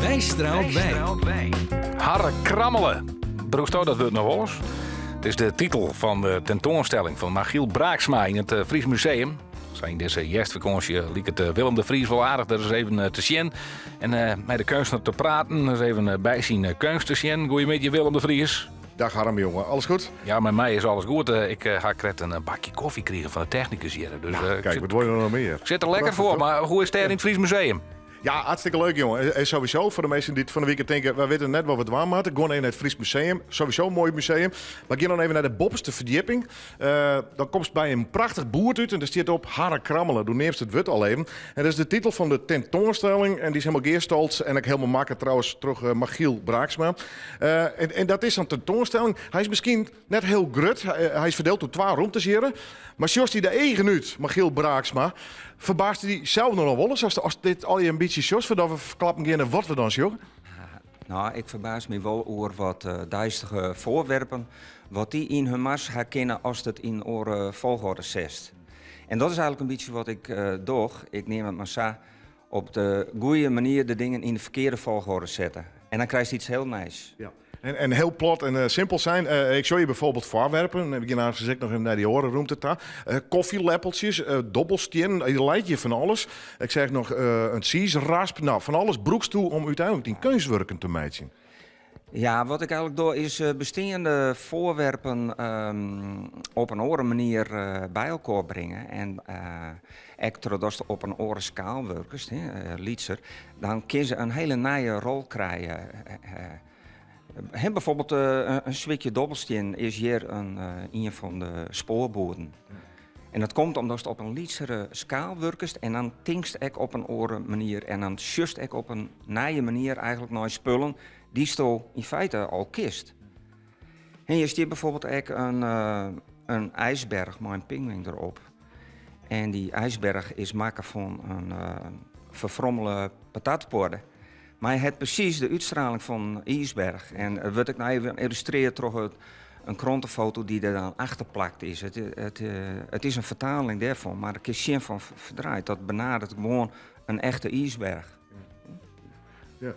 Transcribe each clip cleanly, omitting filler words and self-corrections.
Wij straalt wij. Harre krammelen. Broesto, dat wordt nog wel eens. Het is de titel van de tentoonstelling van Michiel Braaksma in het Fries Museum. In deze jestvakantie liep het Willem de Vries wel aardig. Dat is even te zien. En met de kunstenaar te praten. Dat is even bij zijn kunst te zien. Goedemiddag Willem de Vries. Dag Harm, jongen. Alles goed? Ja, met mij is alles goed. Ik ga net een bakje koffie krijgen van de technicus hier. Dus, Kijk, wat wil je nog meer? Ik zit er lekker voor, maar hoe is het er in het Fries Museum? Ja, hartstikke leuk, jongen. En sowieso, voor de mensen die het van de weekend denken, we weten net wat we het warm hadden. Gewoon even naar het Fries Museum. Sowieso een mooi museum. Maar ik ga dan even naar de bovenste verdieping. Dan komt het bij een prachtig boert uit. En daar staat op Harre Krammelen. Doe neemt het wut al even. En dat is de titel van de tentoonstelling. En die is helemaal geerstolz. En ik helemaal maken trouwens terug Michiel Braaksma. En dat is een tentoonstelling. Hij is misschien net heel grut. Hij is verdeeld door 2 ruimtes hier. Maar zoals hij de eigen uit, Michiel Braaksma, verbaasde hij zelf nog wel eens als dit al je ambities is, voordat we verklappen gaan wat we dan zien. Nou, ik verbaas me wel over wat duistere voorwerpen, wat die in hun mars herkennen als het in oren volgorde zest. En dat is eigenlijk een beetje wat ik doe. Ik neem het maar zo op de goede manier de dingen in de verkeerde volgorde zetten. En dan krijg je iets heel nice. Ja. En heel plat en simpel zijn. Ik zou je bijvoorbeeld voorwerpen. Heb ik je nou gezegd nog even naar die horenruimte ta. Koffieleppeltjes, dobbelstien, een lijntje van alles. Ik zeg nog een cheese-rasp. Nou, van alles broeks toe om uiteindelijk die kunstwerken te maken. Ja, wat ik eigenlijk doe is bestaande voorwerpen op een andere manier bij elkaar brengen. En als je op een andere schaal werkt, liedser, dan kun je een hele nieuwe rol krijgen. Bijvoorbeeld een zwikje dobbelsteen is hier een van de spoorboden. Ja. En dat komt omdat je op een lietsere schaal werkt en dan tinkst ik op een oren manier en dan just ik op een nieuwe manier eigenlijk naar spullen die je in feite al kist. En je ziet bijvoorbeeld ook een ijsberg met een pinguïn erop. En die ijsberg is maken van een verfrommelde patatborden. Maar hij heeft precies de uitstraling van een ijsberg. En wat ik nou even illustreer door een krantenfoto die er dan achterplakt is. Het is een vertaling daarvan, maar ik is van verdraaid. Dat benadert gewoon een echte ijsberg. Ja.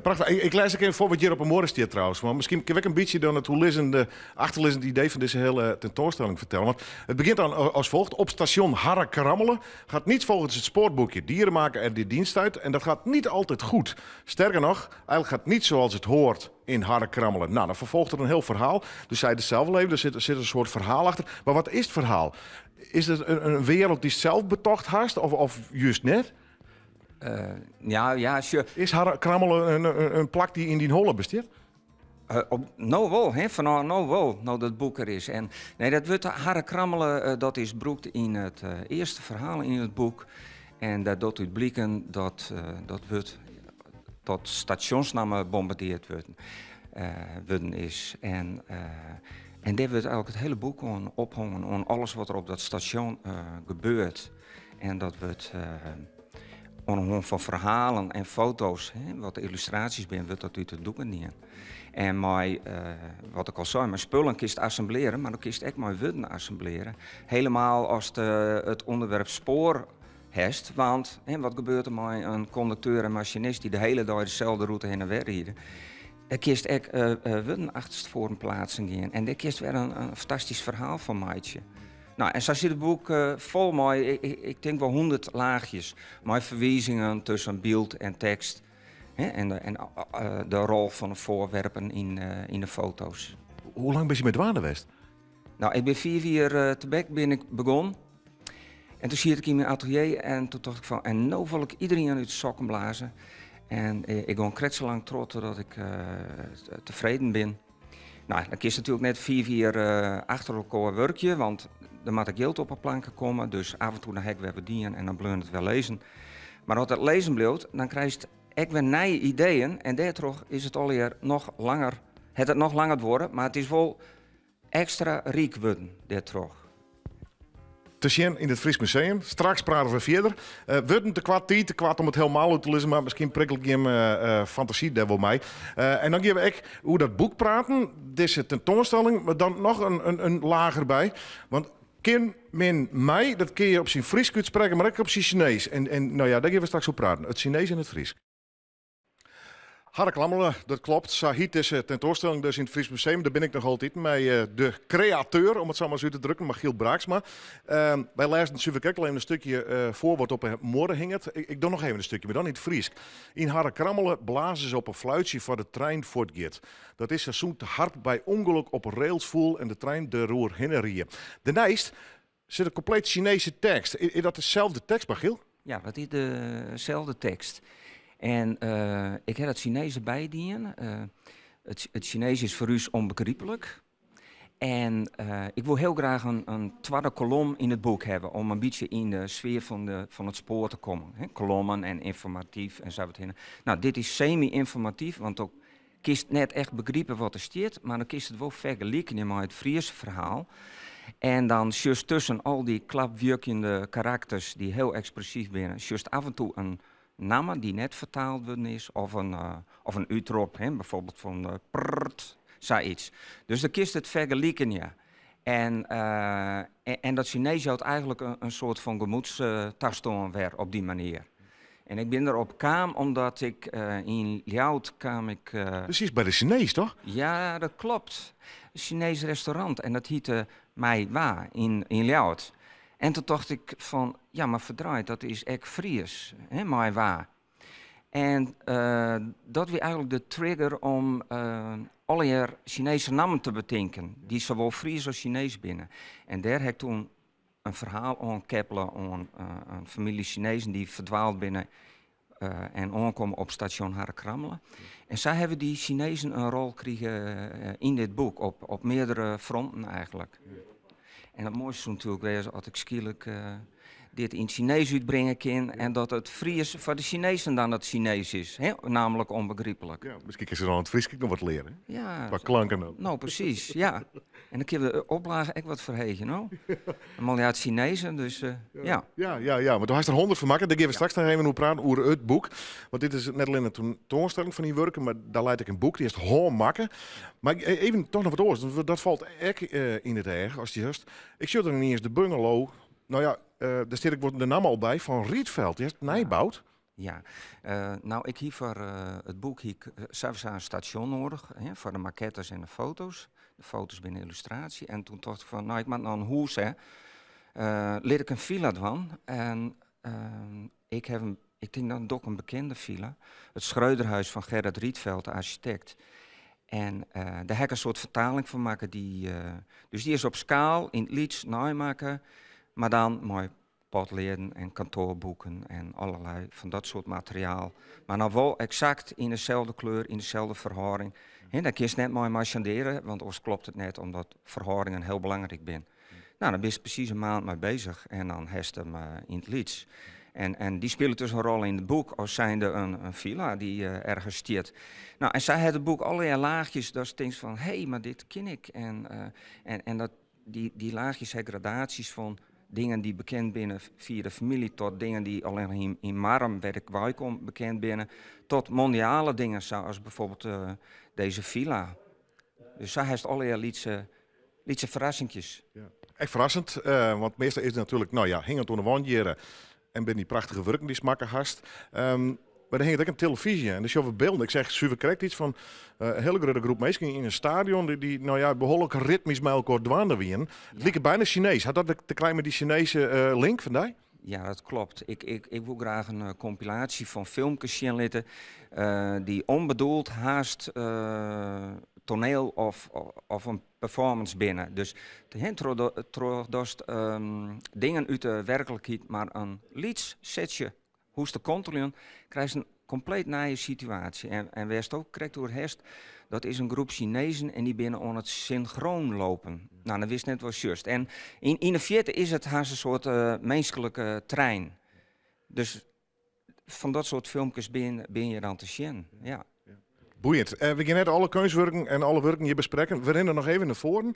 Prachtig. Ik lees ook even voor wat hier op een morgen staat trouwens. Maar misschien kan ik een beetje dan het achterliggende idee van deze hele tentoonstelling vertellen. Want het begint dan als volgt. Op station Harre Krammelen gaat niet volgens het spoorboekje. Dieren maken er die dienst uit. En dat gaat niet altijd goed. Sterker nog, eigenlijk gaat het niet zoals het hoort in Harre Krammelen. Nou, dan vervolgt er een heel verhaal. Dus zij het zelf leven, er zit een soort verhaal achter. Maar wat is het verhaal? Is het een wereld die zelf betocht haast of juist net? Ja, sure. Is Harre Krammelen een plak die in die holle bestaat? Nou wel, van nou wel, nou dat boek er is. En nee, dat wordt Harre Krammelen, dat is broekt in het eerste verhaal in het boek. En dat doet uit blikken dat stationsnamen bombardeerd worden is. En daar wordt eigenlijk het hele boek aan ophangen, aan alles wat er op dat station gebeurt. En dat wordt van verhalen en foto's, wat de illustraties zijn, wordt dat uit het doeken niet. En wat ik al zei, mijn spullen kist assembleren, maar dan kist ik mijn woorden assembleren. Helemaal als het onderwerp spoor heeft, want wat gebeurt er met een conducteur en machinist die de hele dag dezelfde route heen en weer rijden? Daar kist ik woorden achterstevoren plaatsen gaan en daar kist weer een fantastisch verhaal van maatje. Nou, en zo zit het boek vol mooi, ik denk wel 100 laagjes. Met verwijzingen tussen beeld en tekst. En de rol van de voorwerpen in de foto's. Hoe lang ben je met Waardenwest? Nou, ik ben 4 jaar te bek ben ik begonnen. En toen zie ik in mijn atelier en toen dacht ik van, en nu wil ik iedereen uit de sokken blazen. En ik ga kretsenlang trots dat ik tevreden ben. Nou, dan kies natuurlijk net 4 jaar achter elkaar werkje, want er moet geld op een planken komen. Dus af en toe dan heb ik weer verdienen en dan bleun het wel lezen. Maar als het lezen blijft, dan krijg je echt weer nieuwe ideeën. En daardoor is het alweer nog langer, het nog langer worden, maar het is wel extra rijk worden, daardoor. Te zien in het Fries Museum. Straks praten we verder. Worden te kwaad om het helemaal uit te lezen, maar misschien prikkel ik hem fantasie daar wel mee. En dan gaan we ook hoe dat boek praten, deze tentoonstelling, maar dan nog een lager bij. Want Kin min mij, dat kun je op zijn Fries spreken, maar ook op zijn Chinees. En nou ja, daar gaan we straks op praten. Het Chinees en het Fries. Harre Klammelen, dat klopt. Sahit is tentoonstelling dus in het Fries Museum. Daar ben ik nog altijd mee. De createur, om het zo maar eens uit te drukken, Michiel Braaksma. Wij lezen natuurlijk alleen een stukje voor wat op morgen hing. Ik doe nog even een stukje, maar dan in het Fries. In Harre Klammelen blazen ze op een fluitje voor de trein voortgeet. Dat is seizoen te hard bij ongeluk op rails voel en de trein de roer hinnerieën. Daarnaast zit een compleet Chinese tekst. Is dat dezelfde tekst, Michiel? Ja, dat is dezelfde tekst. En ik heb het Chinees erbij dienen. Het Chinees is voor u onbegrijpelijk. En ik wil heel graag een tweede kolom in het boek hebben om een beetje in de sfeer van het spoor te komen. He, kolommen en informatief en zo wat heen. Nou, dit is semi-informatief, want ook kiest net echt begrijpen wat er staat, maar dan kiest het wel vergelijken met het Friese verhaal. En dan juist tussen al die klapwerkende karakters die heel expressief zijn, juist af en toe een naam die net vertaald worden is, of een uitroep, bijvoorbeeld van prrrt, zoiets. Dus dan kiest het vergelijken, ja. En dat Chinees had eigenlijk een soort van gemoedstastoon weer op die manier. En ik ben erop kwam omdat ik in Ljout kwam ik... Precies, bij de Chinees, toch? Ja, dat klopt. Een Chinees restaurant en dat heette Mai Wa in Ljout. En toen dacht ik van, ja maar verdraaid, dat is echt Fries, hè, Mai Wa. En dat was eigenlijk de trigger om alle Chinese namen te bedenken, die zowel Fries als Chinees binnen. En daar heb ik toen een verhaal aankeppelen aan een familie Chinezen die verdwaald binnen en aankomen op station Harre Klammelen. En zij hebben die Chinezen een rol gekregen in dit boek, op meerdere fronten eigenlijk. En het mooiste natuurlijk was als ik schielijk dit in het Chinees uitbrengen kan en dat het Fries voor de Chinezen dan het Chinees is, hè? Namelijk onbegrijpelijk. Ja, misschien is er dan het Fries nog wat leren. Ja, Qua klanken ook. nou precies, ja. En dan kun je de oplage echt wat verhegen, no? Een miljard Chinezen, dus ja. Ja, maar toen had er 100 van maken. Daar gaan we straks nog even over praten over het boek. Want dit is net alleen een tentoonstelling van die werken, maar daar leid ik een boek, die is gewoon maken. Maar even toch nog wat oors, dat valt echt in het erg, als die hust. Ik zit er niet eens de bungalow, nou ja, daar zit ik de naam al bij, van Rietveld, die is nijbouwd. Ja, nou ik hier voor het boek hier zelfs een station nodig, hè, voor de maquettes en de foto's. De foto's binnen illustratie. En toen dacht ik van, nou ik maak nou een hoes, hè. Leer ik een villa van. En ik denk dan ook een bekende villa. Het Schreuderhuis van Gerrit Rietveld, de architect. En daar heb ik een soort vertaling van maken. Dus die is op schaal in het Lieds namaken. Maar dan mooi potleden en kantoorboeken en allerlei van dat soort materiaal. Maar nou wel exact in dezelfde kleur, in dezelfde verhoring. En dan kun je net mooi marchanderen, want anders klopt het net, omdat verhoringen heel belangrijk zijn. Nou, dan ben je precies een maand mee bezig en dan heeft hem in het Lieds. En die spelen dus een rol in het boek als zijnde een villa die ergens stiert. Nou, en zij had het boek allerlei laagjes, dat je denkt van, hé, maar dit ken ik. En dat die laagjes hebben gradaties van dingen die bekend binnen via de familie, tot dingen die alleen in Marm, waar ik bij kom, bekend binnen, tot mondiale dingen zoals bijvoorbeeld deze villa. Dus zij heeft allerlei lietse verrassingjes. Ja. Echt verrassend, want meestal is het natuurlijk, nou ja, hing het aan de wand hier en ben die prachtige werken die smakken hast. Maar dan hing het ook een televisie en dus je over beelden. Ik zeg, Suver krijgt iets van een hele grote groep mensen in een stadion die nou ja, behoorlijk ritmisch met elkaar dwaande wien. Het liep bijna Chinees. Had dat te klein met die Chinese link vandaag? Ja, dat klopt. Ik wil graag een compilatie van filmpjes zien laten die onbedoeld haast toneel of een performance binnen. Dus terug dingen uit de werkelijkheid, maar een liedssetje, hoe is te controleren, krijg je een compleet nieuwe situatie. En waar het ook correct door heeft, dat is een groep Chinezen en die binnen aan het synchroon lopen. Nou, dat wist net wel juist. En in de vierde is het haast een soort menselijke trein. Dus van dat soort filmpjes ben je dan te zien. Ja. Boeiend. We gaan net alle kunstwerken en alle werken hier bespreken. We rennen nog even naar voren.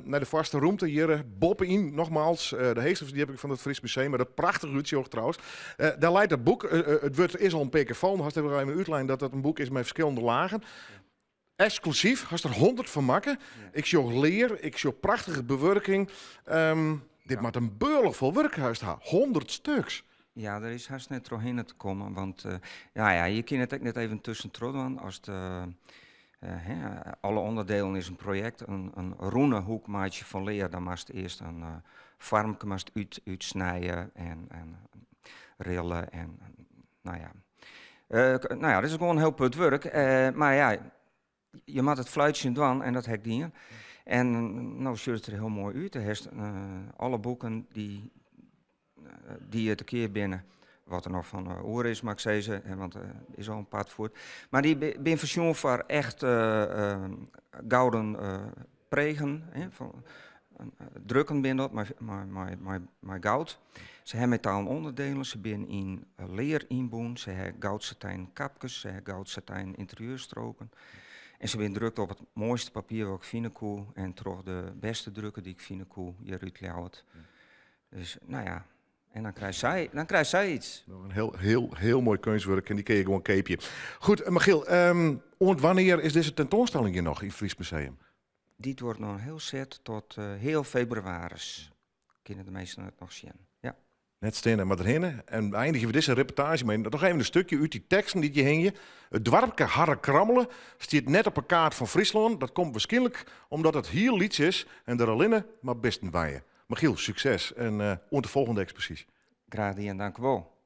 Naar de vaste ruimte. Hier boppen in, nogmaals. De heestverdieping van het Fries Museum. Maar dat prachtige uitzicht trouwens. Daar leidt het boek. Het wordt is al een PK van. Hast even een uitlijn dat het een boek is met verschillende lagen. Exclusief. Hast er 100 van maken. Ja. Ik zie leer. Ik zie prachtige bewerking. Dit maakt een beurlijk vol werkhuis. 100 stuks. Ja, er is haast net doorheen te komen, want je kan het ook net even tussen trollen als alle onderdelen is een project. Een roene hoekmaatje van leer, dan moest eerst een farmke uitsnijden en rillen en dat is gewoon heel put werk. Maar ja, je moet het fluitje doen en dat hek dienen. En nou ziet het er heel mooi uit. Er is alle boeken die het een keer binnen, wat er nog van oor is, mag ik zeggen, want er is al een pad voort. Maar die ben versioen voor echt gouden pregen, drukken ben dat, maar goud. Ze hebben metalen onderdelen, ze zijn in leer inboen, ze hebben goudsatijn kapjes, ze hebben goudsatijn interieurstroken. En ze zijn drukt op het mooiste papier wat ik vinden koe en toch de beste drukken die ik vinden koe, hieruit ljouwt. Dus en dan krijgt zij iets. Een heel mooi kunstwerk en die kun je gewoon keepje. Goed, Michiel, wanneer is deze tentoonstelling hier nog in Fries Museum? Dit wordt nog heel set tot heel februari. Kunnen de meesten het nog zien. Ja. Net stenen maar erin. En eindigen we deze reportage met nog even een stukje uit die teksten die je hing. Het dorpje Harre Krammelen staat net op een kaart van Friesland. Dat komt waarschijnlijk omdat het heel lieds is en er alinnen maar besten bij je. Michiel, succes en tot de volgende expositie. Graag en dank u wel.